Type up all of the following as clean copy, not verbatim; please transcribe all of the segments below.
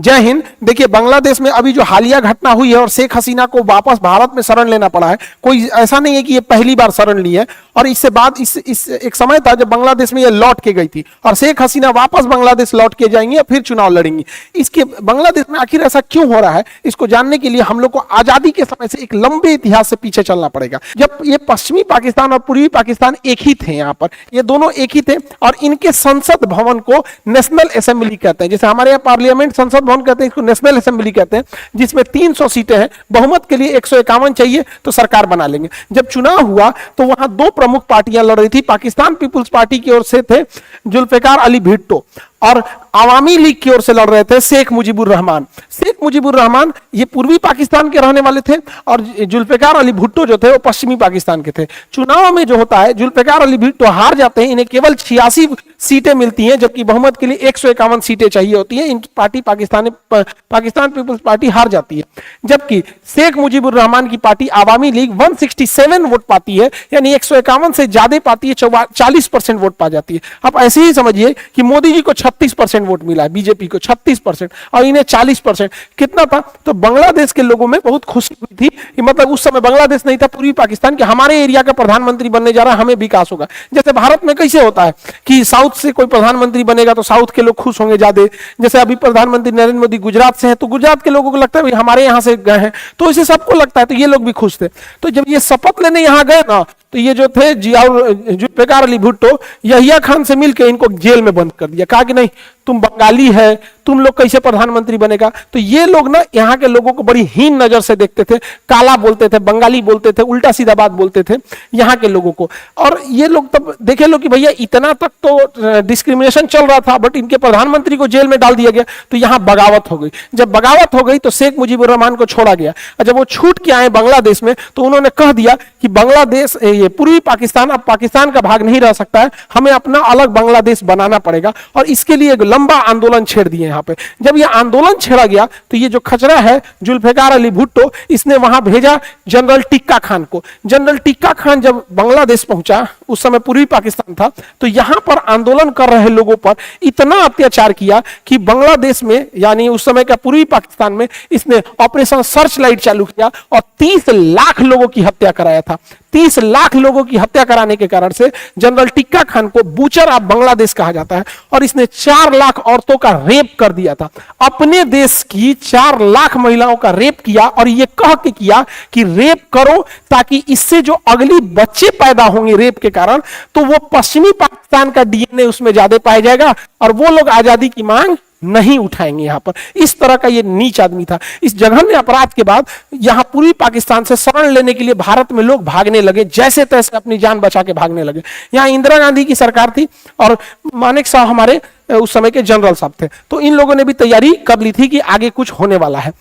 जय हिंद। देखिए, बांग्लादेश में अभी जो हालिया घटना हुई है और शेख हसीना को वापस भारत में शरण लेना पड़ा है, कोई ऐसा नहीं है कि ये पहली बार शरण ली है। और इससे बाद इस एक समय था जब बांग्लादेश में ये लौट के गई थी और शेख हसीना वापस बांग्लादेश लौट के जाएंगी और फिर चुनाव लड़ेंगी। इसके बांग्लादेश में आखिर ऐसा क्यों हो रहा है, इसको जानने के लिए हम लोग को आजादी के समय से एक लंबे इतिहास से पीछे चलना पड़ेगा। जब ये पश्चिमी पाकिस्तान और पूर्वी पाकिस्तान एक ही थे, यहाँ पर ये दोनों एक ही थे और इनके संसद भवन को नेशनल असेंबली कहते हैं। जैसे हमारे यहाँ पार्लियामेंट संसद भवन कहते हैं, इसको नेशनल असेंबली कहते हैं, जिसमें 300 सीटें हैं। बहुमत के लिए 151 चाहिए तो सरकार बना लेंगे। जब चुनाव हुआ तो वहां दो प्रमुख पार्टियां लड़ रही थी। पाकिस्तान पीपुल्स पार्टी की ओर से थे जुल्फिकार अली भुट्टो और आवामी लीग की ओर से लड़ रहे थे शेख मुजीबुर रहमान। शेख मुजीबुर रहमान ये पूर्वी पाकिस्तान के रहने वाले थे और जुल्फिकार अली भुट्टो जो थे वो पश्चिमी पाकिस्तान के थे। चुनाव में जो होता है, जुल्फिकार अली भुट्टो हार जाते हैं, इन्हें केवल 86 सीटें मिलती हैं, जबकि बहुमत के लिए 151 सीटें चाहिए होती हैं। इनकी पार्टी पाकिस्तान पीपुल्स पार्टी हार जाती है, जबकि शेख मुजीबुर रहमान की पार्टी आवामी लीग 167 वोट पाती है, यानी 151 से ज्यादा पाती है, 40% वोट पा जाती है। अब ऐसे ही समझिए कि मोदी जी को 36% वोट मिला है, बीजेपी को 36% और इन्हें 40%। कितना था? तो बांग्लादेश के लोगों में बहुत खुशी हुई थी कि मतलब उस समय बांग्लादेश नहीं था, पूर्वी पाकिस्तान के हमारे एरिया का प्रधानमंत्री बनने जा रहा है, हमें विकास होगा। जैसे भारत में कैसे होता है कि साउथ से कोई प्रधानमंत्री बनेगा तो साउथ के लोग खुश होंगे ज्यादा। जैसे अभी प्रधानमंत्री नरेंद्र मोदी गुजरात से है तो गुजरात के लोगों को लगता है भाई हमारे यहां से गए हैं, तो इसे सबको लगता है, तो ये लोग भी खुश थे। तो जब ये शपथ लेने यहां गए ना, तो ये जो थे जुल्फिकार अली भुट्टो यहिया खान से मिलकर इनको जेल में बंद कर दिया। कहा कि नहीं, तुम बंगाली है, तुम लोग कैसे प्रधानमंत्री बनेगा। तो ये लोग ना यहाँ के लोगों को बड़ी हीन नजर से देखते थे, काला बोलते थे, बंगाली बोलते थे, उल्टा सीधा बात बोलते थे यहाँ के लोगों को। और ये लोग तब देखे लो कि भैया इतना तक तो डिस्क्रिमिनेशन चल रहा था, बट इनके प्रधानमंत्री को जेल में डाल दिया गया, तो यहाँ बगावत हो गई। जब बगावत हो गई तो शेख मुजीबुर रहमान को छोड़ा गया और जब वो छूट के आए बांग्लादेश में तो उन्होंने कह दिया कि बांग्लादेश, ये पूर्वी पाकिस्तान अब पाकिस्तान का भाग नहीं रह सकता है, हमें अपना अलग बांग्लादेश बनाना पड़ेगा। और इसके लिए एक लंबा आंदोलन छेड़ दिए यहाँ पे। जब ये आंदोलन छेड़ा गया तो ये जो खचरा है जुल्फिकार अली भुट्टो, इसने वहां भेजा जनरल टिक्का खान को। जनरल टिक्का खान जब बांग्लादेश पहुंचा, उस समय पूर्वी पाकिस्तान था, तो यहां पर आंदोलन कर रहे लोगों पर इतना अत्याचार किया कि बांग्लादेश में, यानी उस समय का पूर्वी पाकिस्तान में, इसने ऑपरेशन सर्च लाइट चालू किया और 30 लाख लोगों की हत्या कराया था। 30 लाख लोगों की हत्या कराने के कारण से जनरल टिक्का खान को बूचर ऑफ बांग्लादेश कहा जाता है। और इसने 4 लाख औरतों का रेप कर दिया था। अपने देश की 4 लाख महिलाओं का रेप किया और यह कह के किया कि रेप करो ताकि इससे जो अगली बच्चे पैदा होंगे रेप के कारण, तो वो पश्चिमी पाकिस्तान का डीएनए उसमें ज्यादा पाया जाएगा और वो लोग आजादी की मांग नहीं उठाएंगे। यहां पर इस तरह का ये नीच आदमी था। इस जघन्य अपराध के बाद यहां पूर्वी पाकिस्तान से शरण लेने के लिए भारत में लोग भागने लगे, जैसे तैसे अपनी जान बचा के भागने लगे। यहां इंदिरा गांधी की सरकार थी और मानेक शाह हमारे उस समय के जनरल साहब थे, तो इन लोगों ने भी तैयारी कर ली थी कि आगे कुछ होने वाला है।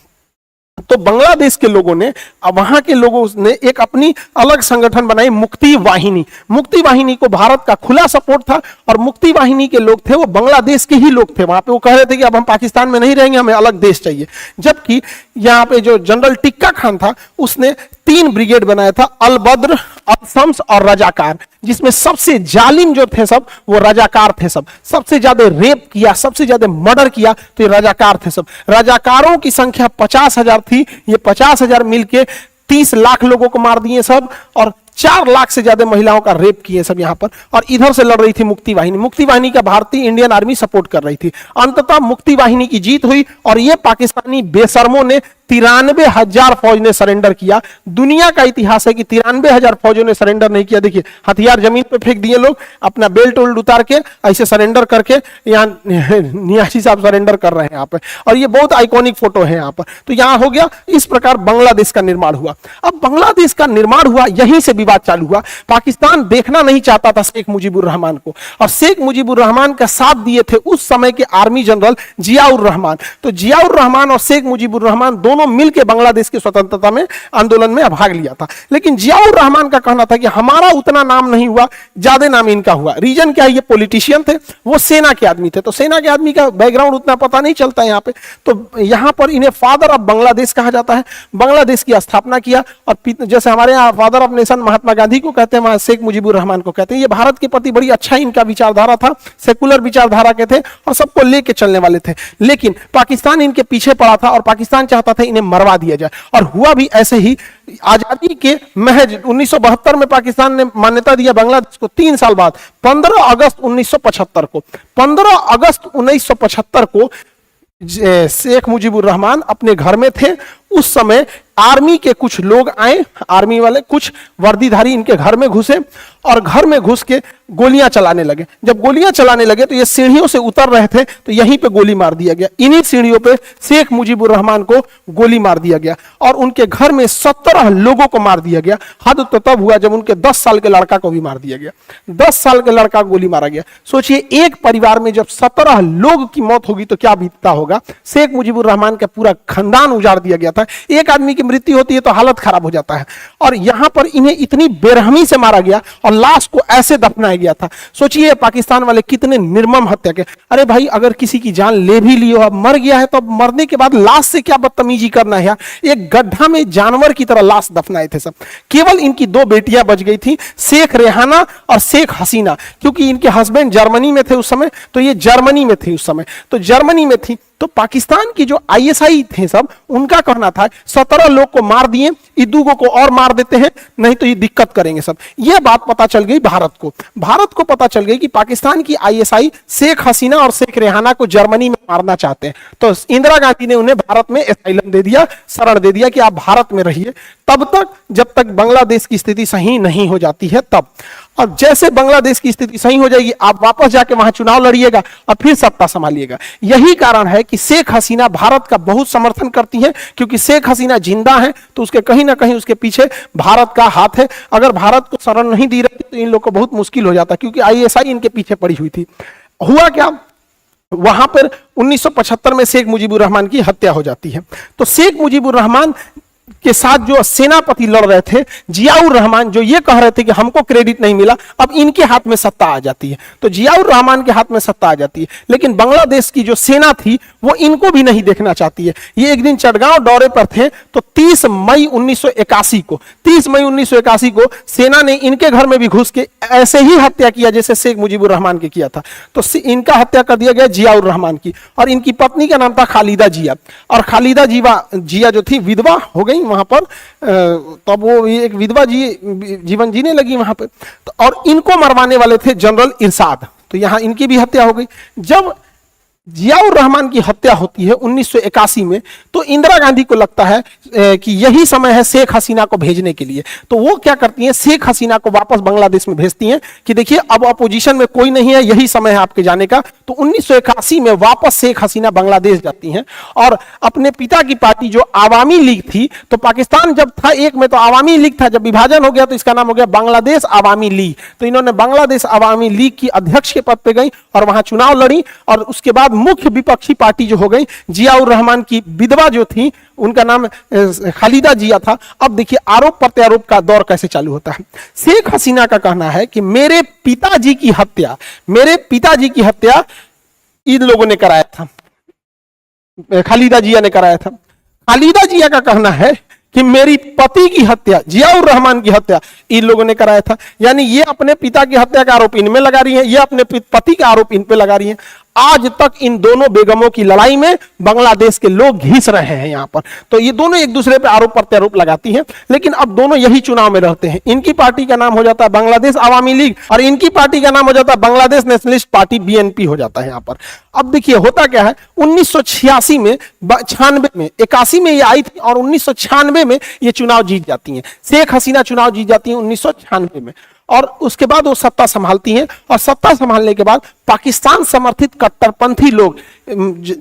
तो बांग्लादेश के लोगों ने, वहां के लोगों ने एक अपनी अलग संगठन बनाई, मुक्ति वाहिनी। मुक्ति वाहिनी को भारत का खुला सपोर्ट था और मुक्ति वाहिनी के लोग थे वो बांग्लादेश के ही लोग थे। वहां पे वो कह रहे थे कि अब हम पाकिस्तान में नहीं रहेंगे, हमें अलग देश चाहिए। जबकि यहाँ पे जो जनरल टिक्का खान था उसने 3 ब्रिगेड बनाया था, अल बद्र, अल शम्स और रजाकार, जिसमें सबसे जालिम जो थे सब वो रजाकार थे। सबसे ज्यादा रेप किया, सबसे ज्यादा मर्डर किया तो ये रजाकार थे सब। रजाकारों की संख्या 50,000 थी। ये 50,000 मिलके 30 लाख लोगों को मार दिए सब और 4 लाख से ज्यादा महिलाओं का रेप किए सब यहाँ पर। और इधर से लड़ रही थी मुक्ति वाहिनी। मुक्ति वाहिनी का भारतीय इंडियन आर्मी सपोर्ट कर रही थी। अंततः मुक्ति वाहिनी की जीत हुई और ये पाकिस्तानी बेशर्मों ने 93,000 फौज ने सरेंडर किया। दुनिया का इतिहास है कि 93,000 फौजों ने सरेंडर नहीं किया। देखिए, हथियार जमीन पे फेंक दिए लोग, अपना बेल्ट उल्ट उतार के ऐसे सरेंडर करके यहाँ नियासी साहब सरेंडर कर रहे हैं यहाँ पे। और ये बहुत आइकॉनिक फोटो है यहाँ पर। तो यहाँ हो गया, इस प्रकार बांग्लादेश का निर्माण हुआ। अब बांग्लादेश का निर्माण हुआ, यहीं से विवाद चालू हुआ। पाकिस्तान देखना नहीं चाहता था शेख मुजीबुर रहमान को, और शेख मुजीबुर रहमान का साथ दिए थे उस समय के आर्मी जनरल जियाउर रहमान। तो जियाउर रहमान और शेख मुजीबुर रहमान दोनों मिलकर बांग्लादेश की स्वतंत्रता में आंदोलन में भाग लिया था। लेकिन जियाउर रहमान का कहना था कि हमारा उतना नाम नहीं हुआ, ज्यादा नाम इनका हुआ। रीजन क्या है, ये पॉलिटिशियन थे, वो सेना के आदमी थे, तो सेना के आदमी का बैकग्राउंड उतना पता नहीं चलता यहाँ पे। तो यहाँ पर इन्हें फादर ऑफ बांग्लादेश कहा जाता है। बांग्लादेश की स्थापना किया और जैसे हमारे यहाँ father of nation Mahatma Gandhi को कहते हैं, वहां शेख मुजीबुर रहमान को कहते हैं। ये भारत के प्रति बड़ी अच्छा इनका विचारधारा था, सेकुलर विचारधारा के थे और सबको लेके चलने वाले थे। लेकिन पाकिस्तान इनके पीछे पड़ा था और पाकिस्तान चाहता था इन्हें मरवा दिया जाए, और हुआ भी ऐसे ही। आजादी के महज 1972 में पाकिस्तान ने मान्यता दिया बांग्लादेश को। 3 साल बाद 15 अगस्त 1975 को 15 अगस्त 1975 को शेख मुजीबुर रहमान अपने घर में थे। उस समय आर्मी के कुछ लोग आए, आर्मी वाले कुछ वर्दीधारी इनके घर में घुसे और घर में घुस के गोलियां चलाने लगे। जब गोलियां चलाने लगे तो ये सीढ़ियों से उतर रहे थे, तो यहीं पे गोली मार दिया गया। इन्हीं सीढ़ियों पे शेख मुजीबुर रहमान को गोली मार दिया गया और उनके घर में 17 लोगों को मार दिया गया। हद तो तब हुआ जब उनके 10 साल के लड़का को भी मार दिया गया। 10 साल के लड़का को गोली मारा गया। सोचिए, एक परिवार में जब 17 लोग की मौत होगी तो क्या बीतता होगा। शेख मुजीबुर रहमान का पूरा खानदान उजाड़ दिया गया था। एक आदमी की मृत्यु होती है तो हालत खराब हो जाता है, और यहां पर इन्हें इतनी बेरहमी से मारा गया और लाश को ऐसे दफनाया गया था। सोचिए पाकिस्तान वाले कितने निर्मम हत्या के। अरे भाई, अगर किसी की जान ले भी लियो, अब मर गया है, तो अब मरने के बाद लाश से क्या बदतमीजी करना है। एक गड्ढा में जानवर की तरह लाश दफनाए थे सब। केवल इनकी 2 बेटियां बच गई थी, शेख रेहाना और शेख हसीना, क्योंकि इनके हस्बैंड जर्मनी में थे उस समय, तो ये जर्मनी में थी उस समय, तो जर्मनी में थी। तो पाकिस्तान की जो आईएसआई थे सब, उनका कहना था 17 लोग को मार दिए, ईदुगो को और मार देते हैं, नहीं तो ये दिक्कत करेंगे सब। यह बात पता चल गई भारत को। भारत को पता चल गई कि पाकिस्तान की आईएसआई शेख हसीना और शेख रेहाना को जर्मनी में मारना चाहते हैं। तो इंदिरा गांधी ने उन्हें भारत में एसाइलम दे दिया, शरण दे दिया कि आप भारत में रहिए तब तक जब तक बांग्लादेश की स्थिति सही नहीं हो जाती है तब। और जैसे बांग्लादेश की स्थिति सही हो जाएगी, आप वापस जाके वहां चुनाव लड़िएगा और फिर सत्ता संभालिएगा। यही कारण है कि शेख हसीना भारत का बहुत समर्थन करती हैं, क्योंकि शेख हसीना जिंदा है तो उसके कहीं ना कहीं उसके पीछे भारत का हाथ है। अगर भारत को शरण नहीं दी रहती तो इन लोग को बहुत मुश्किल हो जाता, क्योंकि आईएसआई इनके पीछे पड़ी हुई थी। हुआ क्या, वहां पर 1975 में शेख मुजीबुर रहमान की हत्या हो जाती है। तो शेख मुजीबुर रहमान के साथ जो सेनापति लड़ रहे थे जियाउर रहमान, जो ये कह रहे थे कि हमको क्रेडिट नहीं मिला, अब इनके हाथ में सत्ता आ जाती है। तो जियाउर रहमान के हाथ में सत्ता आ जाती है, लेकिन बांग्लादेश की जो सेना थी वो इनको भी नहीं देखना चाहती है। ये एक दिन चटगांव दौरे पर थे, तो 30 मई 1981 को सेना ने इनके घर में भी घुस के ऐसे ही हत्या किया जैसे शेख मुजीबुर रहमान के किया था। तो इनका हत्या कर दिया गया जियाउर रहमान की, और इनकी पत्नी का नाम था खालिदा जिया। और खालिदा जिया जो थी विधवा हो गई वहां पर, तब वो एक विधवा जीवन जीने लगी वहां पर। तो और इनको मरवाने वाले थे जनरल इरशाद, तो यहां इनकी भी हत्या हो गई। जब जियाउर रहमान की हत्या होती है 1981 में, तो इंदिरा गांधी को लगता है कि यही समय है शेख हसीना को भेजने के लिए। तो वो क्या करती हैं, शेख हसीना को वापस बांग्लादेश में भेजती हैं कि देखिए अब अपोजिशन में कोई नहीं है, यही समय है आपके जाने का। तो 1981 में वापस शेख हसीना बांग्लादेश जाती हैं और अपने पिता की पार्टी जो आवामी लीग थी, तो पाकिस्तान जब था एक में तो आवामी लीग था, जब विभाजन हो गया तो इसका नाम हो गया बांग्लादेश आवामी लीग। तो इन्होंने बांग्लादेश आवामी लीग की अध्यक्ष के पद पे गई और वहां चुनाव लड़ी, और उसके बाद मुख्य विपक्षी पार्टी जो हो गई, जियाउर रहमान की विधवा जो थी उनका नाम खालिदा जिया था। अब देखिए आरोप प्रत्यारोप का दौर कैसे चालू होता है। शेख हसीना का कहना है कि मेरे पिताजी की हत्या इन लोगों ने कराया था, खालिदा जिया ने कराया था। खालिदा जिया का कहना है कि मेरी पति की हत्या, जियाउर रहमान की हत्या इन लोगों ने कराया था। यानी ये अपने पिता की हत्या का आरोप इनमें लगा रही हैं, ये अपने पति का आरोप इन पे लगा रही हैं। आज तक इन दोनों बेगमों की लड़ाई में बांग्लादेश के लोग घिस रहे हैं यहां पर। तो ये दोनों एक दूसरे पे आरोप प्रत्यारोप लगाती हैं, लेकिन अब दोनों यही चुनाव में रहते हैं। इनकी पार्टी का नाम हो जाता है बांग्लादेश आवामी लीग और इनकी पार्टी का नाम हो जाता है बांग्लादेश नेशनलिस्ट पार्टी, बीएनपी हो जाता है यहां पर। अब देखिए होता क्या है, 1986 में, 96 में, 81 में ये आई थी और 1996 में ये चुनाव जीत जाती हैं। शेख हसीना चुनाव जीत जाती है 1996 में, और उसके बाद वो सत्ता संभालती हैं। और सत्ता संभालने के बाद पाकिस्तान समर्थित कट्टरपंथी लोग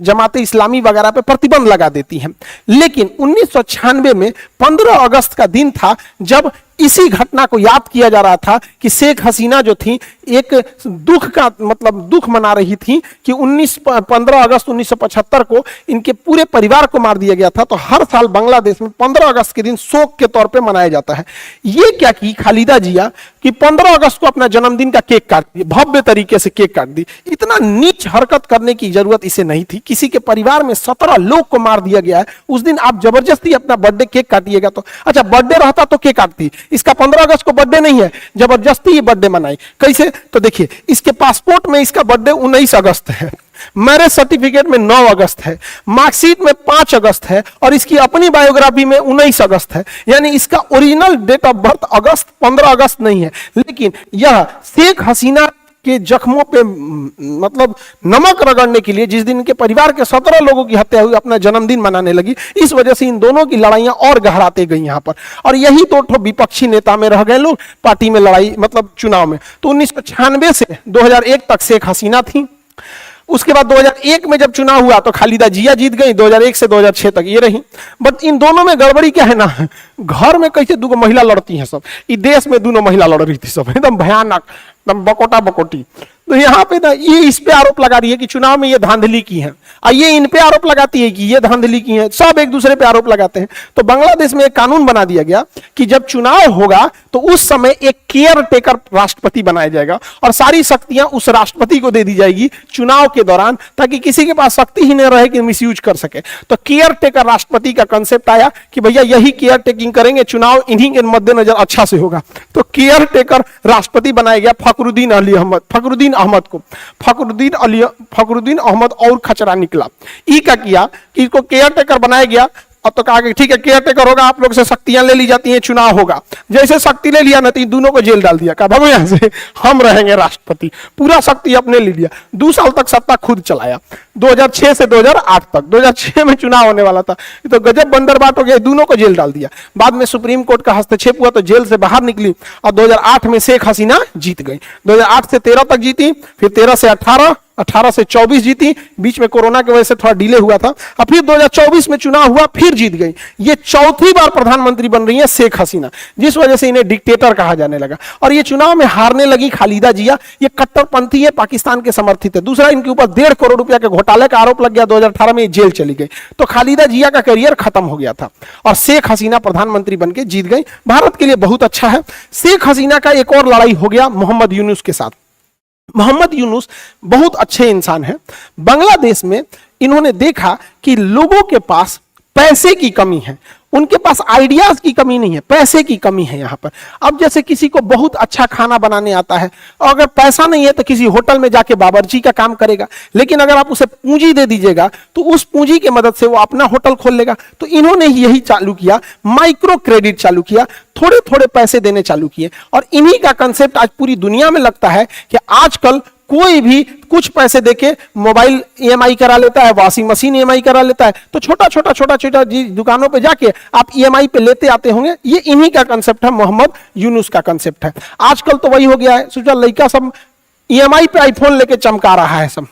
जमाते इस्लामी वगैरह पे प्रतिबंध लगा देती हैं। लेकिन 1996 में 15 अगस्त का दिन था जब इसी घटना को याद किया जा रहा था कि शेख हसीना जो थी एक दुख का मतलब दुख मना रही थी कि 15 अगस्त 1975 को इनके पूरे परिवार को मार दिया गया था। तो हर साल बांग्लादेश में 15 अगस्त के दिन शोक के तौर पे मनाया जाता है। ये क्या की खालिदा जिया कि 15 अगस्त को अपना जन्मदिन का केक काट दी, भव्य तरीके से केक काट दी। इतना नीच हरकत करने की जरूरत इसे से नहीं थी, किसी के परिवार में 17 लोग को मार दिया गया है, उस दिन आप जबरदस्ती अपना बर्थडे केक काटिएगा तो अच्छा बर्थडे रहता तो केक काटती, इसका 15 अगस्त को बर्थडे नहीं है, जबरदस्ती ये बर्थडे मनाई। कैसे? तो देखिए इसके पासपोर्ट में इसका बर्थडे 19 अगस्त है, मैरिज सर्टिफिकेट में 9 अगस्त है, मार्कशीट में 5 अगस्त है और इसकी अपनी बायोग्राफी में 19 अगस्त है। यानी इसका ओरिजिनल डेट ऑफ बर्थ अगस्त 15 अगस्त नहीं है। लेकिन यह शेख हसीना के जख्मों पे मतलब नमक रगड़ने के लिए जिस दिन इनके परिवार के 17 लोगों की हत्या हुई अपना जन्मदिन मनाने लगी, इस वजह से इन दोनों की लड़ाइयां और गहराते गई यहां पर। और यही दो ठो विपक्षी नेता में रह गए लोग पार्टी में लड़ाई मतलब चुनाव में। तो 1996 से 2001 तक शेख हसीना थी, उसके बाद 2001 में जब चुनाव हुआ तो खालिदा जिया जीत गई, 2001 से 2006 तक ये रही। बट इन दोनों में गड़बड़ी क्या है ना, घर में कैसे दो महिला लड़ती हैं सब, इस देश में दोनों महिला लड़ रही थी सब, एकदम भयानक, एकदम बकोटा बकोटी। तो यहाँ पे ना ये इस पे आरोप लगा रही है कि चुनाव में ये धांधली की है, और ये इन पे आरोप लगाती है कि ये धांधली की है, सब एक दूसरे पे आरोप लगाते हैं। तो बांग्लादेश में एक कानून बना दिया गया कि जब चुनाव होगा तो उस समय एक केयर टेकर राष्ट्रपति बनाया जाएगा और सारी शक्तियां उस राष्ट्रपति को दे दी जाएगी चुनाव के दौरान, ताकि किसी के पास शक्ति ही न रहे कि मिसयूज कर सके। तो केयर टेकर राष्ट्रपति का कंसेप्ट आया कि भैया यही केयर टेकिंग करेंगे, चुनाव इन्हीं के मद्देनजर अच्छा से होगा। तो केयर टेकर राष्ट्रपति बनाया गया फखरुद्दीन अहमद फखरुद्दीन अहमद और खचरा निकला। ई का किया कि इसको केयर टेकर बनाया गया। अब तो कहा कि ठीक है केयर टेकर होगा, आप लोग से शक्तियां ले ली जाती हैं, चुनाव होगा। जैसे शक्ति ले लिया ना तो दोनों को जेल डाल दिया, कहा भागो यहां से, हम रहेंगे राष्ट्रपति, पूरा शक्ति अपने ले लिया। 2 साल तक सत्ता खुद चलाया, 2006 से 2008 तक। 2006 में चुनाव होने वाला था, तो गजब बंदरबाट हो गया, दोनों को जेल डाल दिया। बाद में सुप्रीम कोर्ट का हस्तक्षेप हुआ तो जेल से बाहर निकली और 2008 में शेख हसीना जीत गई। 2008 से 13 तक जीती, फिर 13 से 18, 18 से 24 जीती, बीच में कोरोना की वजह से थोड़ा डिले हुआ था, और फिर 2024 में चुनाव हुआ, फिर जीत गई। ये चौथी बार प्रधानमंत्री बन रही है शेख हसीना, जिस वजह से इन्हें डिक्टेटर कहा जाने लगा। और ये चुनाव में हारने लगी खालिदा जिया, ये कट्टरपंथी है, पाकिस्तान के समर्थित है। दूसरा, इनके ऊपर 1.5 करोड़ रुपया के घोटाले का आरोप लग गया, 2018 में जेल चली गई। तो खालिदा जिया का करियर खत्म हो गया था और शेख हसीना प्रधानमंत्री बनकर जीत गई। भारत के लिए बहुत अच्छा है। शेख हसीना का एक और लड़ाई हो गया मोहम्मद यूनुस के साथ। मोहम्मद यूनुस बहुत अच्छे इंसान हैं। बांग्लादेश में इन्होंने देखा कि लोगों के पास पैसे की कमी है, उनके पास आइडियाज की कमी नहीं है, पैसे की कमी है यहाँ पर। अब जैसे किसी को बहुत अच्छा खाना बनाने आता है और अगर पैसा नहीं है तो किसी होटल में जाके बावर्ची का काम करेगा, लेकिन अगर आप उसे पूंजी दे दीजिएगा तो उस पूंजी की मदद से वो अपना होटल खोल लेगा। तो इन्होंने यही चालू किया, माइक्रो क्रेडिट चालू किया, थोड़े थोड़े पैसे देने चालू किए। और इन्हीं का कंसेप्ट आज पूरी दुनिया में लगता है कि आजकल कोई भी कुछ पैसे देके मोबाइल ईएमआई करा लेता है, वॉशिंग मशीन ईएमआई करा लेता है। तो छोटा छोटा दुकानों पे जाके आप ईएमआई पे लेते आते होंगे। ये इन्हीं का कंसेप्ट है, मोहम्मद यूनुस का कंसेप्ट है। आजकल तो वही हो गया है, सोचा लड़का सब ईएमआई पे आईफोन लेके चमका रहा है सब,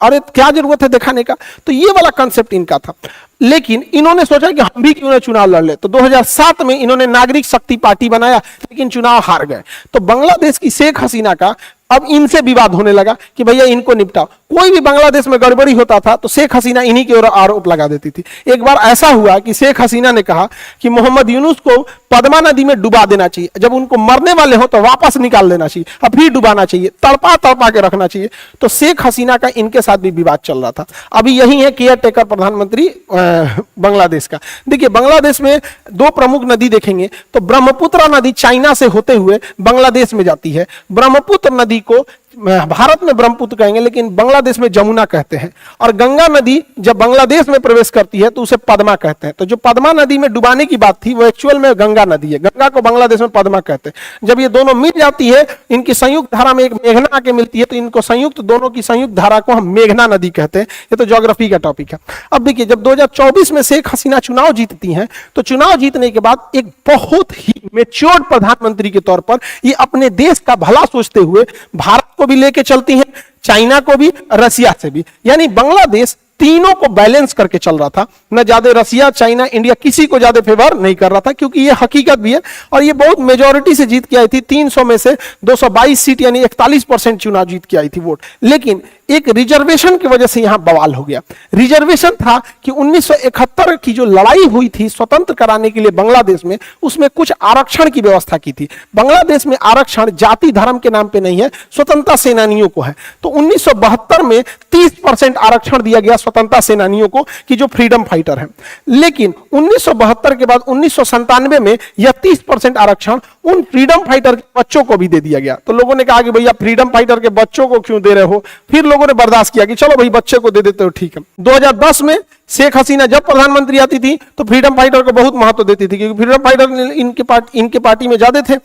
अरे क्या जरूरत है दिखाने का। तो ये वाला कंसेप्ट इनका था। लेकिन इन्होंने सोचा कि हम भी क्यों ना चुनाव लड़ ले। तो 2007 में इन्होंने नागरिक शक्ति पार्टी बनाया, लेकिन चुनाव हार गए। तो बांग्लादेश की शेख हसीना का अब इनसे विवाद होने लगा कि भैया इनको निपटाओ। कोई भी बांग्लादेश में गड़बड़ी होता था तो शेख हसीना इन्हीं की ओर आरोप लगा देती थी। एक बार ऐसा हुआ कि शेख हसीना ने कहा कि मोहम्मद यूनुस को पद्मा नदी में डुबा देना चाहिए, जब उनको मरने वाले हो तो वापस निकाल देना चाहिए, अब फिर डुबाना चाहिए, तड़पा तड़पा के रखना चाहिए। तो शेख हसीना का इनके साथ भी विवाद चल रहा था। अभी यही है केयर टेकर प्रधानमंत्री बांग्लादेश का। देखिए बांग्लादेश में 2 प्रमुख नदी देखेंगे तो ब्रह्मपुत्र नदी चाइना से होते हुए बांग्लादेश में जाती है। ब्रह्मपुत्र नदी को भारत में ब्रह्मपुत्र कहेंगे, लेकिन बांग्लादेश में जमुना कहते हैं। और गंगा नदी जब बांग्लादेश में प्रवेश करती है तो उसे पद्मा कहते हैं। तो जो पद्मा नदी में डुबाने की बात थी वो एक्चुअल में गंगा नदी है, गंगा को बांग्लादेश में पद्मा कहते हैं। जब ये दोनों मिल जाती है, इनकी संयुक्त धारा में एक मेघना आके मिलती है, तो इनको संयुक्त, दोनों की संयुक्त धारा को हम मेघना नदी कहते हैं। ये तो ज्योग्राफी का टॉपिक है। अब देखिए जब 2024 में शेख हसीना चुनाव जीतती हैं, तो चुनाव जीतने के बाद एक बहुत ही मैच्योर्ड प्रधानमंत्री के तौर पर ये अपने देश का भला सोचते हुए भारत को भी लेके चलती हैं, चाइना को भी, रसिया से भी। यानी बांग्लादेश तीनों को बैलेंस करके चल रहा था। न ज्यादा रसिया, चाइना, इंडिया किसी को ज्यादा फेवर नहीं कर रहा था, क्योंकि ये हकीकत भी है और ये बहुत मेजोरिटी से जीत के आई थी। 300 में से 222 सीट यानी 41% चुनाव जीत के आई थी वोट। लेकिन एक रिजर्वेशन की वजह से यहां बवाल हो गया। रिजर्वेशन था कि 1971 की जो लड़ाई हुई थी स्वतंत्र कराने के लिए बांग्लादेश में, उसमें कुछ आरक्षण की व्यवस्था की थी। बांग्लादेश में आरक्षण जाति धर्म के नाम पे नहीं है, स्वतंत्रता सेनानियों को है। तो 1972 में 30% आरक्षण दिया गया स्वतंत्रता सेनानियों को कि जो फ्रीडम फाइटर हैं। लेकिन 1972 के बाद 1997 में यह 30% आरक्षण उन फ्रीडम फाइटर के बच्चों को भी दे दिया गया। तो लोगों ने कहा कि भैया फ्रीडम फाइटर के बच्चों को क्यों दे रहे हो? फिर लोगों ने बर्दाश्त किया कि चलो भाई बच्चे को दे देते हो, ठीक है। 2010 में शेख हसीना जब प्रधानमंत्री आती थी तो फ्रीडम फाइटर को बहुत महत्व देती थी, क्योंकि फ्रीडम फाइटर इनके पार्टी में ज्यादा थे।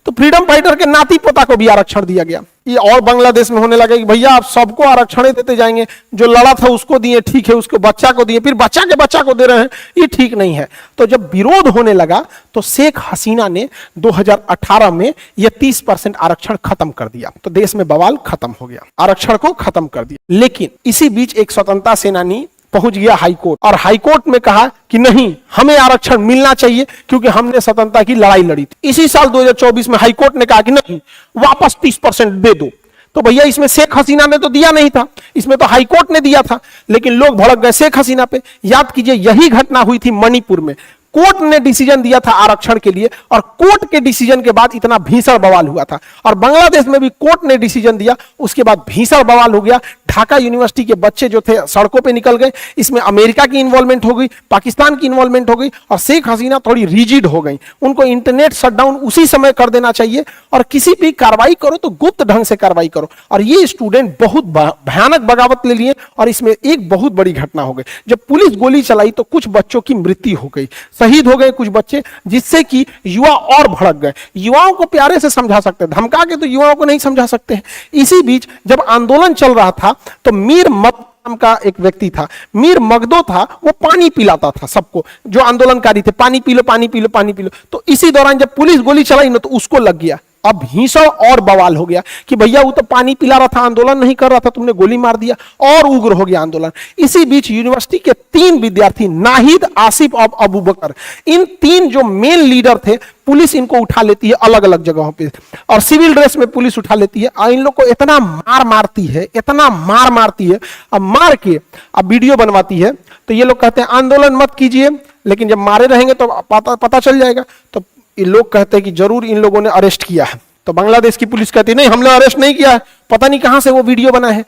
तो फ्रीडम फाइटर के नाती पोता को भी आरक्षण दिया गया। ये और बांग्लादेश में होने लगा कि भैया आप सबको आरक्षण देते जाएंगे, जो लड़ा था उसको दिए ठीक है, उसको बच्चा को दिए, फिर बच्चा के बच्चा को दे रहे हैं, ये ठीक नहीं है। तो जब विरोध होने लगा तो शेख हसीना ने 2018 में यह 30% आरक्षण खत्म कर दिया। तो देश में बवाल खत्म हो गया, आरक्षण को खत्म कर दिया। लेकिन इसी बीच एक स्वतंत्रता सेनानी पहुंच गया हाईकोर्ट, और हाईकोर्ट में कहा कि नहीं, हमें आरक्षण मिलना चाहिए क्योंकि हमने स्वतंत्रता की लड़ाई लड़ी थी। इसी साल 2024 में हाईकोर्ट ने कहा कि नहीं, वापस 30% दे दो। तो भैया इसमें शेख हसीना ने तो दिया नहीं था, इसमें तो हाईकोर्ट ने दिया था। लेकिन लोग भड़क गए शेख हसीना पे। याद कीजिए यही घटना हुई थी मणिपुर में। कोर्ट ने डिसीजन दिया था आरक्षण के लिए, और कोर्ट के डिसीजन के बाद इतना भीषण बवाल हुआ था। और बांग्लादेश में भी कोर्ट ने डिसीजन दिया, उसके बाद भीषण बवाल हो गया। ढाका यूनिवर्सिटी के बच्चे जो थे सड़कों पे निकल गए। इसमें अमेरिका की इन्वॉल्वमेंट हो गई, पाकिस्तान की इन्वॉल्वमेंट हो गई, और शेख हसीना थोड़ी रिजिड हो गई। उनको इंटरनेट शटडाउन उसी समय कर देना चाहिए, और किसी भी कार्रवाई करो तो गुप्त ढंग से कार्रवाई करो। और ये स्टूडेंट बहुत भयानक बगावत ले लिए, और इसमें एक बहुत बड़ी घटना हो गई। जब पुलिस गोली चलाई तो कुछ बच्चों की मृत्यु हो गई, शहीद हो गए कुछ बच्चे, जिससे कि युवा और भड़क गए। युवाओं को प्यारे से समझा सकते हैं, धमका के तो युवाओं को नहीं समझा सकते हैं। इसी बीच जब आंदोलन चल रहा था तो मीर मगदो नाम का एक व्यक्ति था, मीर मगदो था, वो पानी पिलाता था सबको, जो आंदोलनकारी थे, पानी पी लो पानी पी लो पानी पी लो। तो इसी दौरान जब पुलिस गोली चलाई ना तो उसको लग गया। अब भीषण और बवाल हो गया कि भैया वो तो पानी पिला रहा था, आंदोलन नहीं कर रहा था, तुमने गोली मार दिया। और उग्र हो गया आंदोलन। इसी बीच यूनिवर्सिटी के 3 विद्यार्थी, नाहिद, आसिफ और अबू बकर, इन 3 जो मेन लीडर थे, पुलिस इनको उठा लेती है अलग अलग जगहों पे, और सिविल ड्रेस में पुलिस उठा लेती है। और इन लोग को इतना मार मारती है, इतना मार मारती है, अब मार के अब वीडियो बनवाती है। तो ये लोग कहते हैं आंदोलन मत कीजिए, लेकिन जब मारे रहेंगे तो पता चल जाएगा। तो ये लोग कहते हैं कि जरूर इन लोगों ने अरेस्ट किया है। तो बांग्लादेश की पुलिस कहती है नहीं, हमने अरेस्ट नहीं किया है, पता नहीं कहां से वो वीडियो बना है।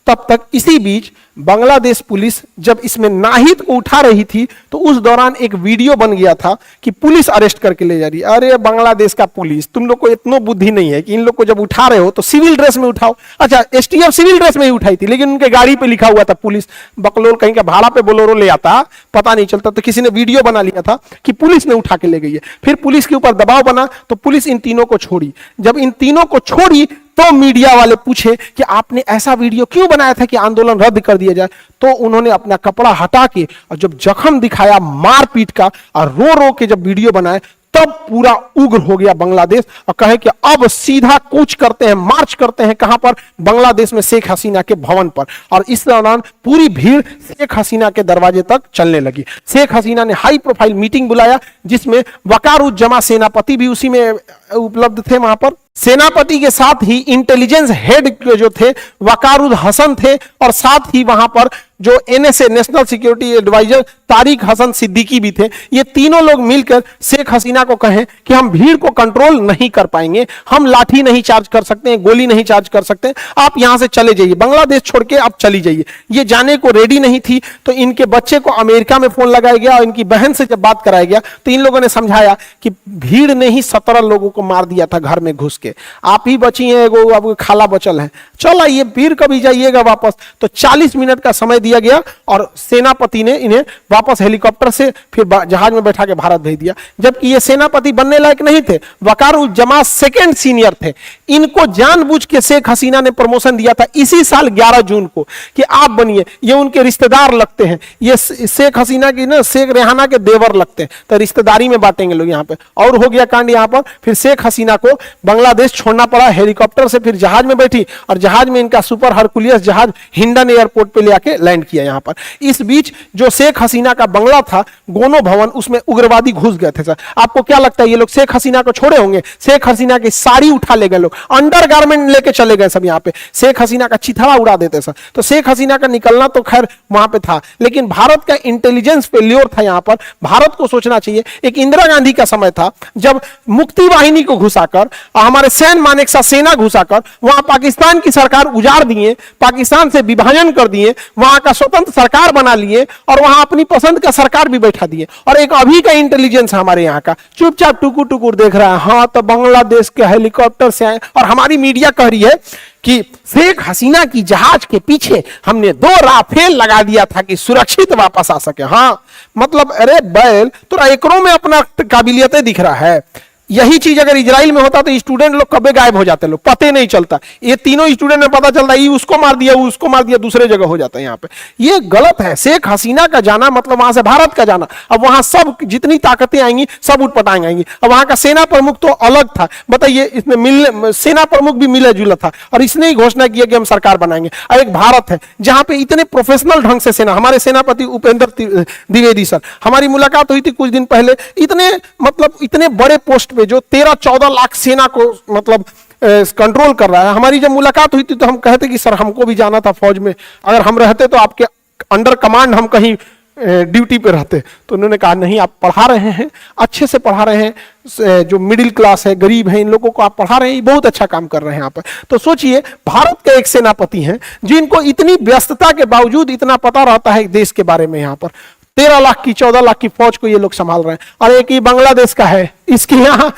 तब तक इसी बीच बांग्लादेश पुलिस जब इसमें नाहिद को उठा रही थी तो उस दौरान एक वीडियो बन गया था कि पुलिस अरेस्ट करके ले जा रही है। अरे बांग्लादेश का पुलिस, तुम लोग को इतना बुद्धि नहीं है कि इन लोग को जब उठा रहे हो तो सिविल ड्रेस में उठाओ। अच्छा, एसटीएफ सिविल ड्रेस में ही उठाई थी, लेकिन उनके गाड़ी पे लिखा हुआ था पुलिस। बकलोल कहीं का भाड़ा पे बोलोरो ले आता, पता नहीं चलता। तो किसी ने वीडियो बना लिया था कि पुलिस ने उठा के ले गई है। फिर पुलिस के ऊपर दबाव बना तो पुलिस इन तीनों को छोड़ी। जब इन तीनों को छोड़ी तो मीडिया वाले पूछे कि आपने ऐसा वीडियो क्यों बनाया था कि आंदोलन रद्द कर दिया जाए। तो उन्होंने अपना कपड़ा हटा के और जब जख्म दिखाया मारपीट का, और रो रो के जब वीडियो बनाए, तब पूरा उग्र हो गया बांग्लादेश और कहे कि अब सीधा कूच करते हैं, मार्च करते हैं। कहां पर? बांग्लादेश में शेख हसीना के भवन पर। और इस दौरान पूरी भीड़ शेख हसीना के दरवाजे तक चलने लगी। शेख हसीना ने हाई प्रोफाइल मीटिंग बुलाया, जिसमें वकारुज्जमा सेनापति भी उसी में उपलब्ध थे। वहां पर सेनापति के साथ ही इंटेलिजेंस हेड जो थे वकारुल हसन थे, और साथ ही वहां पर जो NSA national security adviser Tariq Hasan Siddiqui भी थे। ये तीनों लोग मिलकर शेख हसीना को कहें कि हम भीड़ को कंट्रोल नहीं कर पाएंगे, हम लाठी नहीं चार्ज कर सकते हैं, गोली नहीं चार्ज कर सकते, आप यहां से चले जाइए, बांग्लादेश छोड़ के आप चली जाइए। ये जाने को रेडी नहीं थी। तो इनके बच्चे को अमेरिका में फोन लगाया गया और इनकी बहन से जब बात कराया गया तो इन लोगों ने समझाया कि भीड़ ने ही 17 लोगों को मार दिया था घर में घुस के, आप ही बची हैं, एगो अब खाला बचल है, चल आइए फिर कभी जाइएगा वापस। तो 40 मिनट का समय दिया गया और सेनापति ने इन्हें वापस हेलीकॉप्टर से फिर जहाज में बैठा के भारत भेज दिया। जबकि ये सेनापति बनने लायक नहीं थे, वकारुज्जमा सेकंड सीनियर थे। इनको जानबूझ के शेख हसीना ने प्रमोशन दिया था इसी साल 11 जून को कि आप बनिए। ये उनके रिश्तेदार लगते हैं, ये शेख हसीना की ना शेख रेहाना के देवर लगते हैं, तो रिश्तेदारी में बांटेंगे लोग यहाँ पे। और हो गया कांड यहाँ पर। फिर शेख हसीना को बांग्लादेश छोड़ना पड़ा, हेलीकॉप्टर से फिर जहाज में बैठी और जहाज में इनका सुपर हरकुलियस जहाज हिंडन एयरपोर्ट पे ले आके लैंड किया यहां पर। इस बीच जो शेख हसीना का बंगला था गोनो भवन, उसमें उग्रवादी घुस गए थे सर। आपको क्या लगता है ये लोग शेख हसीना को छोड़े होंगे? शेख हसीना की साड़ी उठा ले गए लोग, अंडरगारमेंट लेके चले गए सब यहाँ पे, शेख हसीना का चिथड़ा उड़ा देते सर। तो शेख हसीना का निकलना तो खैर वहां पे था, लेकिन भारत का इंटेलिजेंस फेल्योर था यहाँ पर। भारत को सोचना चाहिए, एक इंदिरा गांधी का समय था जब मुक्ति वाहिनी को घुसाकर, हमारे सैन्य मानेकशा सेना घुसाकर वहां पाकिस्तान की सरकार उजाड़ दिए, पाकिस्तान से विभाजन कर दिए, वहां का स्वतंत्र सरकार बना लिए और वहां अपनी पसंद का सरकार भी बैठा दिए। और एक अभी का इंटेलिजेंस हमारे यहाँ का चुपचाप टुकुर टुकुर देख रहा है। हाँ तो बांग्लादेश के हेलीकॉप्टर से आए और हमारी मीडिया कह रही है कि शेख हसीना की जहाज के पीछे हमने 2 राफेल लगा दिया था कि सुरक्षित वापस आ सके। हाँ मतलब अरे बैल तो एकरों में अपना काबिलियतें दिख रहा है। यही चीज अगर इजराइल में होता तो स्टूडेंट लोग कब गायब हो जाते, लोग पते नहीं चलता। ये तीनों स्टूडेंट में पता चलता ये उसको मार दिया, वो उसको मार दिया, दूसरे जगह हो जाता है। यहाँ पे ये गलत है। शेख हसीना का जाना मतलब वहां से भारत का जाना। अब वहां सब जितनी ताकतें आएंगी सब उठपटांग आएंगी। अब वहां का सेना प्रमुख तो अलग था, बताइए इसमें मिलने सेना प्रमुख भी मिला जुला था और इसने ही घोषणा किया कि हम सरकार बनाएंगे। और एक भारत है जहां पे इतने प्रोफेशनल ढंग से सेना, हमारे सेनापति उपेंद्र द्विवेदी सर, हमारी मुलाकात हुई थी कुछ दिन पहले, इतने मतलब इतने बड़े पोस्ट पे जो 13-14 लाख सेना को मतलब कंट्रोल कर रहा है। हमारी जब मुलाकात हुई थी तो हम कहते कि सर हमको भी जाना था फौज में, अगर हम रहते तो आपके अंडर कमांड हम कहीं ड्यूटी पे रहते। तो उन्होंने कहा नहीं, आप पढ़ा रहे हैं, अच्छे से पढ़ा रहे हैं, जो मिडिल क्लास है, गरीब है, इन लोगों को आप पढ़ा रहे हैं, बहुत अच्छा काम कर रहे हैं यहाँ पर। तो सोचिए भारत के एक सेनापति हैं जिनको इतनी व्यस्तता के बावजूद इतना पता रहता है देश के बारे में। यहाँ पर 13 लाख की 14 लाख की फौज को ये लोग संभाल रहे हैं। और एक ही बांग्लादेश का है, इसके यहाँ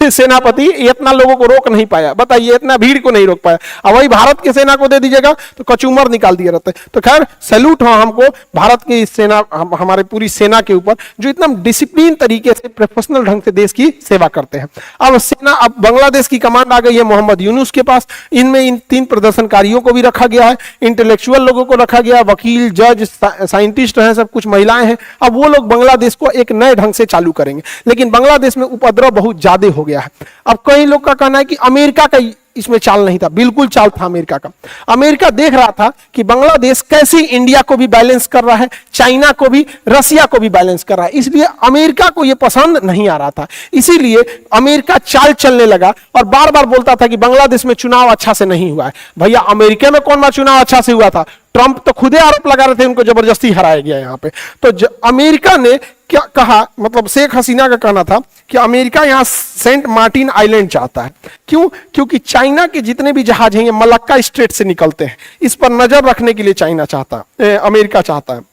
सेनापति इतना लोगों को रोक नहीं पाया, बताइए इतना भीड़ को नहीं रोक पाया। अब वही भारत की सेना को दे दीजिएगा तो कचूमर निकाल दिए रहते। तो खैर सैल्यूट हो हमको भारत की सेना, हमारे पूरी सेना के ऊपर जो इतना डिसिप्लिन तरीके से प्रोफेशनल ढंग से देश की सेवा करते हैं। अब सेना, अब बांग्लादेश की कमांड आ गई है मोहम्मद यूनुस के पास। इनमें इन 3 प्रदर्शनकारियों को भी रखा गया है, इंटेलेक्चुअल लोगों को रखा गया, वकील, जज, साइंटिस्ट हैं, सब कुछ महिलाएं हैं। अब वो लोग बांग्लादेश को एक नए ढंग से चालू करेंगे। लेकिन बांग्लादेश में उपद्रव बहुत ज्यादा हो गया है। अब कई लोग का कहना है कि अमेरिका का इसमें चाल नहीं था, बिल्कुल चाल था अमेरिका का। अमेरिका देख रहा था कि बांग्लादेश कैसे इंडिया को भी बैलेंस कर रहा है, चाइना को भी, रसिया को भी बैलेंस कर रहा है, इसलिए अमेरिका को यह पसंद नहीं आ रहा था। इसीलिए अमेरिका चाल चलने लगा और बार बार बोलता था कि बांग्लादेश में चुनाव अच्छा से नहीं हुआ है। भैया अमेरिका में कौन सा चुनाव अच्छा से हुआ था? ट्रंप तो खुदे आरोप लगा रहे थे उनको जबरदस्ती हराया गया यहाँ पे। तो अमेरिका ने क्या कहा, मतलब शेख हसीना का कहना था कि अमेरिका यहाँ सेंट मार्टिन आइलैंड चाहता है। क्यों? क्योंकि चाइना के जितने भी जहाज हैं ये मलक्का स्ट्रेट से निकलते हैं, इस पर नजर रखने के लिए चाइना चाहता है, अमेरिका चाहता है।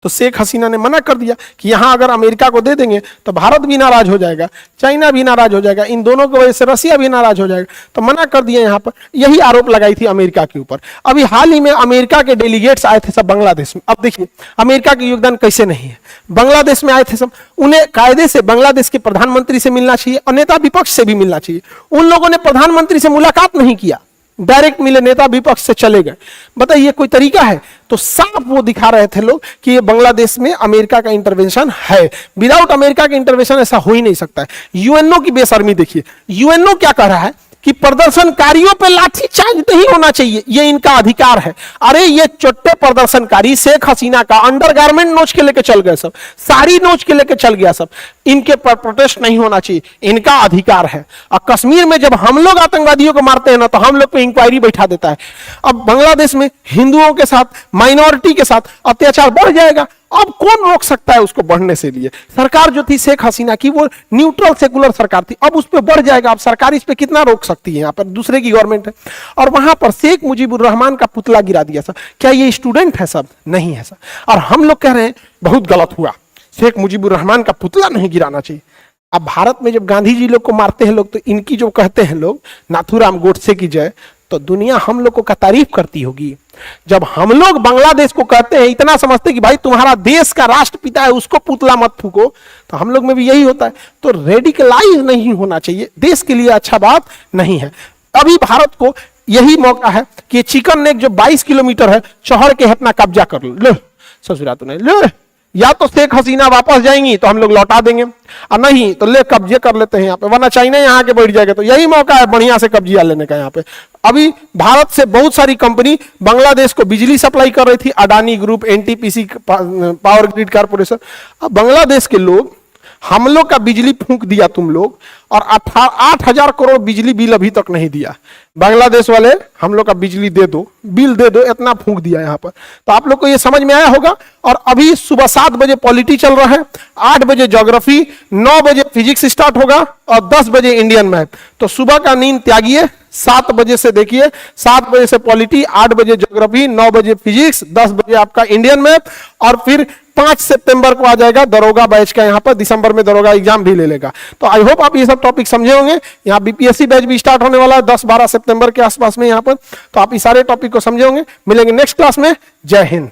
तो शेख हसीना ने मना कर दिया कि यहां अगर अमेरिका को दे देंगे तो भारत भी नाराज हो जाएगा, चाइना भी नाराज हो जाएगा, इन दोनों की वजह से रसिया भी नाराज हो जाएगा। तो मना कर दिया यहाँ पर, यही आरोप लगाई थी अमेरिका के ऊपर। अभी हाल ही में अमेरिका के डेलीगेट्स आए थे सब बांग्लादेश में। अब देखिए अमेरिका का योगदान कैसे नहीं है। बांग्लादेश में आए थे सब, उन्हें कायदे से बांग्लादेश के प्रधानमंत्री से मिलना चाहिए और नेता विपक्ष से भी मिलना चाहिए। उन लोगों ने प्रधानमंत्री से मुलाकात नहीं किया, डायरेक्ट मिले, नेता विपक्ष से चले गए। बताइए कोई तरीका है? तो साफ वो दिखा रहे थे लोग कि ये बांग्लादेश में अमेरिका का इंटरवेंशन है। विदाउट अमेरिका के इंटरवेंशन ऐसा हो ही नहीं सकता है। यूएनओ की बेशर्मी देखिए, यूएनओ क्या कह रहा है कि प्रदर्शनकारियों पे लाठीचार्ज नहीं होना चाहिए, ये इनका अधिकार है। अरे ये चोट्टे प्रदर्शनकारी शेख हसीना का अंडरगारमेंट नोच के लेके चल गए, सब साड़ी नोच के लेके चल गया सब, इनके पर प्रोटेस्ट नहीं होना चाहिए, इनका अधिकार है। और कश्मीर में जब हम लोग आतंकवादियों को मारते हैं ना तो हम लोग पे इंक्वायरी बैठा देता है। अब बांग्लादेश में हिंदुओं के साथ, माइनॉरिटी के साथ अत्याचार बढ़ जाएगा। अब कौन रोक सकता है उसको बढ़ने से? लिए सरकार जो थी शेख हसीना की वो न्यूट्रल सेकुलर सरकार थी, अब उस पर बढ़ जाएगा। अब सरकार इस पे कितना रोक सकती है? यहाँ पर दूसरे की गवर्नमेंट है। और वहां पर शेख मुजीबुर रहमान का पुतला गिरा दिया सर। क्या ये स्टूडेंट है? सब नहीं है सर। और हम लोग कह रहे हैं बहुत गलत हुआ, शेख मुजीबुर रहमान का पुतला नहीं गिराना चाहिए। अब भारत में जब गांधी जी लोग को मारते हैं लोग, तो इनकी जो कहते हैं लोग नाथूराम गोडसे की जय, तो दुनिया हम लोग को का तारीफ करती होगी। जब हम लोग बांग्लादेश को कहते हैं, इतना समझते कि भाई तुम्हारा देश का राष्ट्रपिता है उसको पुतला मत फूको, तो हम लोग में भी यही होता है। तो रेडिकलाइज नहीं होना चाहिए, देश के लिए अच्छा बात नहीं है। अभी भारत को यही मौका है कि चिकन नेक जो 22 किलोमीटर है, चौहर के अपना कब्जा कर लो। ससुरा तो नहीं लो, या तो शेख हसीना वापस जाएंगी तो हम लोग लौटा देंगे, और नहीं तो ले कब्जे कर लेते हैं यहाँ पे, वरना चाइना यहाँ के बैठ जाएगा। तो यही मौका है बढ़िया से कब्जिया लेने का यहाँ पे। अभी भारत से बहुत सारी कंपनी बांग्लादेश को बिजली सप्लाई कर रही थी, Adani group, NTPC, power grid corporation. अब बांग्लादेश के लोग हम लोग का बिजली फूंक दिया तुम लोग, और 8,000 करोड़ बिजली बिल अभी तक नहीं दिया। बांग्लादेश वाले हम लोग का बिजली दे दो, बिल दे दो, इतना फूंक दिया यहाँ पर। तो आप लोग को ये समझ में आया होगा। और अभी सुबह 7 बजे पॉलिटी चल रहा है, 8 बजे ज्योग्राफी, 9 बजे फिजिक्स स्टार्ट होगा और 10 बजे इंडियन मैप। तो सुबह का नींद त्यागिए, 7 बजे से देखिए, 7 बजे से पॉलिटी, 8 बजे ज्योग्राफी, 9 बजे फिजिक्स, 10 बजे आपका इंडियन मैप, और फिर 5 सितंबर को आ जाएगा दरोगा बैच का, यहाँ पर दिसंबर में दरोगा एग्जाम भी ले लेगा। तो आई होप आप ये सब टॉपिक समझे होंगे। यहाँ बीपीएससी बैच भी स्टार्ट होने वाला है 10-12 सितंबर के आसपास में यहाँ पर, तो आप इस सारे टॉपिक को समझे होंगे। मिलेंगे नेक्स्ट क्लास में। जय हिंद।